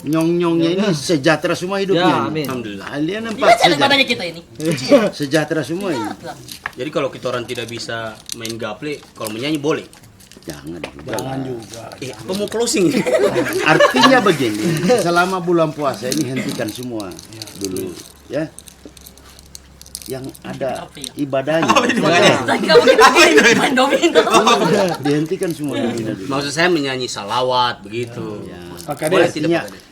nyong-nyongnya ini sejahtera semua hidupnya. Ya, amin. Alhamdulillah. Kalian Lihat empat ada badannya kita ini. sejahtera semua ini. Jadi kalau kita orang tidak bisa main gaple, kalau menyanyi boleh. Jangan juga. Apa mau closing? Artinya begini, selama bulan puasa ini hentikan semua dulu, ya. yang ada ibadahnya. Main domino. Dihentikan semua domino. Maksud saya menyanyi salawat begitu. Pak Boleh Kades. tidak Pak Kades?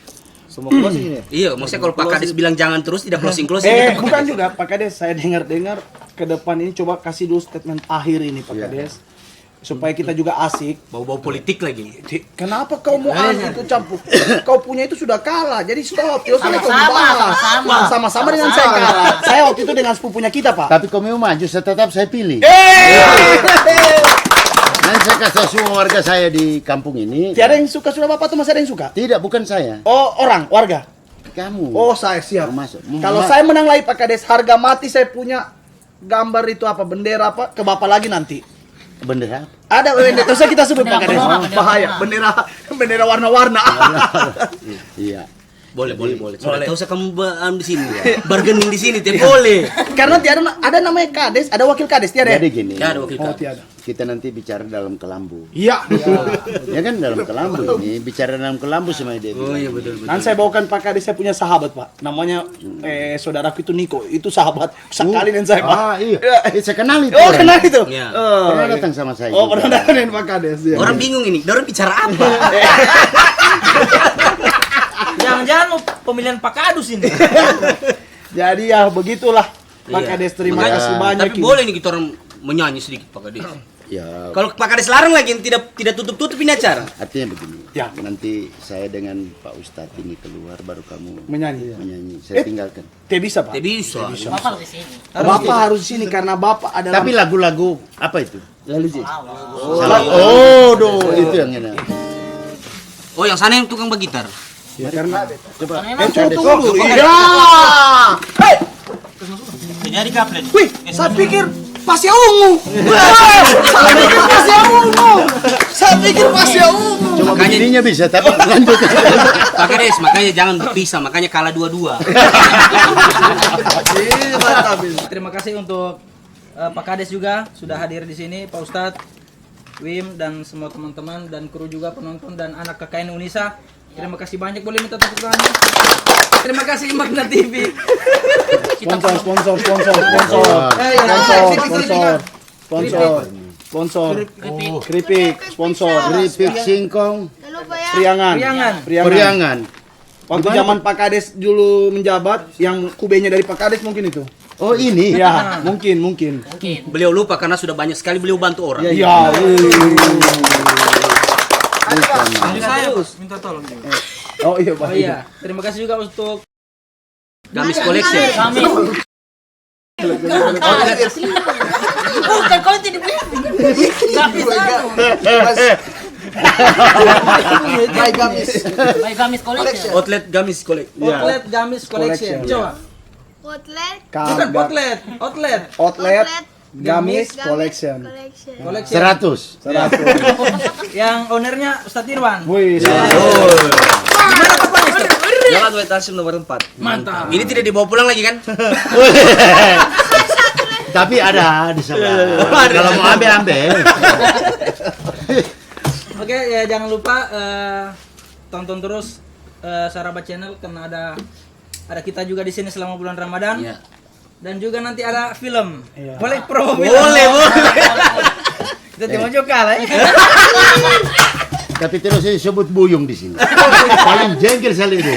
Semua closing ini. Iya, maksudnya kalau Pak Kades bilang jangan terus tidak closing. Bukan juga Pak Kades, saya dengar ke depan ini coba kasih dulu statement akhir ini Pak Kades. Supaya kita juga asik. Bau-bau politik lagi. Kenapa kau mau itu campur? Kau punya itu sudah kalah, jadi stop. Sama-sama dengan saya kalah. Saya waktu itu dengan sepupunya kita, Pak. Tapi kau mau maju, saya tetap saya pilih. Dan saya kasih semua warga saya di kampung ini. Tiada yang suka sudah Bapak atau masih ada yang suka? Tidak, bukan saya. Oh, warga. Kamu. Oh, saya siap. Mau masuk. Kalau saya menang lagi Pak Kades, harga mati saya punya gambar itu apa, bendera apa, ke Bapak lagi nanti. Bendera. Ada bendera, terus kita sebut Pak Kades. Bahaya, bendera warna-warna. Iya. Boleh. Soalnya tahu usah kamu di sini. Bargaining di sini, tidak boleh. Karena tiada ada namanya Kades, ada wakil Kades, tiada. Jadi gini. Ya, ada wakil Oh, Kades. tiada. Kita nanti bicara dalam kelambu. Iya. Ya kan dalam kelambu ini bicara dalam kelambu sama dia. Oh iya betul. Nanti saya bawakan Pak Kades, saya punya sahabat Pak. Namanya saudaraku itu Niko, itu sahabat sekali dengan saya Pak. Ah iya. Saya kenal itu. Oh, orang. kenal itu. Iya. Pernah datang sama saya. Oh, juga. pernah datang dengan Pak Kades. Ya. Orang bingung ini, orang bicara apa? Jangan-jangan mau pemilihan Pak Kadus ini. Jadi ya begitulah Pak Iya. Kades, terima Makanya- kasih banyak. Tapi boleh nih kita orang menyanyi sedikit Pak Kades. Ya, Kalau Pak Kades larang lagi tidak tutup ini acara. artinya begini. Ya. Nanti saya dengan Pak Ustadz ini keluar baru kamu Menyanyi. menyanyi. Saya tinggalkan. Tidak bisa Pak. Tidak bisa. Bapak di sini. Bapak harus di sini karena Bapak adalah. Tapi lagu-lagu apa itu? lalu Ji. Itu yang enak. Oh yang sana yang tukang bergitar. Ya, karena Coba. tunggu dulu. Iya. Jadi kaplen. Wih, saya pikir pasnya ungu. Saya pikir pasnya ungu. Saya pikir pasnya ungu. Cuma Makanya- begininya bisa, tapi lanjut. Pak Kades makanya jangan berpisah, makanya kalah dua-dua. Terima kasih untuk Pak Kades juga sudah hadir di sini, Pak Ustadz, Wim dan semua teman-teman dan kru juga penonton dan anak KKN Unisa. Terima kasih banyak, boleh minta tepuk tangan. Terima kasih Magna TV. Sponsor. Keripik, sponsor. Keripik singkong, Jangan lupa ya. Priangan. Waktu zaman Pak Kades dulu menjabat, yang kubenya dari Pak Kades mungkin itu. oh ini. Ya, mungkin. Beliau lupa karena sudah banyak sekali beliau bantu orang. Ya. Saya minta tolong. Oh iya Pak. Oh iya, terima kasih juga untuk Gamis Collection. Bukan kalau tidak beli. Gak bisa. Baik Gamis Collection. Outlet Gamis Collection. Outlet Gamis Collection. Coba. Potlet. Bukan outlet. Outlet Gamis Collection. Collection. 100. Yang ownernya Ustadz Irwan. Wih, Gimana kapan itu? Jalan Wetansim nomor 4. Mantap. Ini tidak dibawa pulang lagi kan? Tapi ada di sana. Kalau mau ambil. Oke, ya jangan lupa tonton terus Saraba Channel karena ada kita juga di sini selama bulan Ramadan. Iya. Dan juga nanti ada film. Boleh promo film? Boleh. Kita tidak mau juga lah. Tapi terus saya sebut buyung di sini. Paling jengkel sekali itu.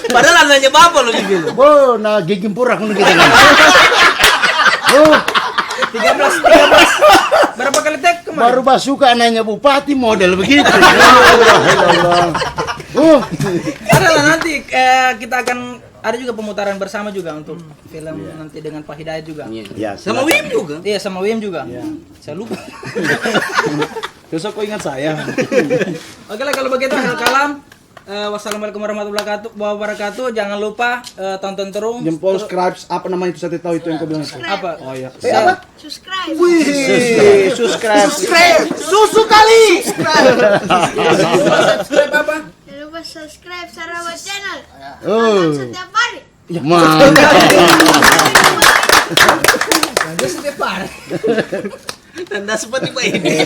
Padahal anaknya bapak lo gitu. Oh, nah gigi purak nu kita kan. Oh, 13. Berapa kali tag kemarin? baru suka anaknya bupati model begitu. Oh, Ada lah nanti kita akan ada juga pemutaran bersama juga untuk film nanti dengan Pak Hidayat juga. ya, Sama silakan. Wim juga. Iya sama Wim juga. Saya lupa. besok kau ingat saya. Oke lah kalau begitu hal kalam. Wassalamualaikum warahmatullahi wabarakatuh. Jangan lupa tonton terus. Jempol scribes apa namanya itu saya tahu itu yang kau bilang itu. Apa? Oh iya. Apa? Subscribe. Wih, subscribe. Susu kali. Subscribe apa? Jangan lupa subscribe Saraba Channel. Oh, Setiap hari. mantap. Dia setiap hari. Anda seperti Pak ini.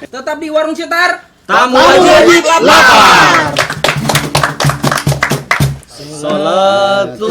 Tetap di Warung Citar. Tamu wajib lapar. Salatu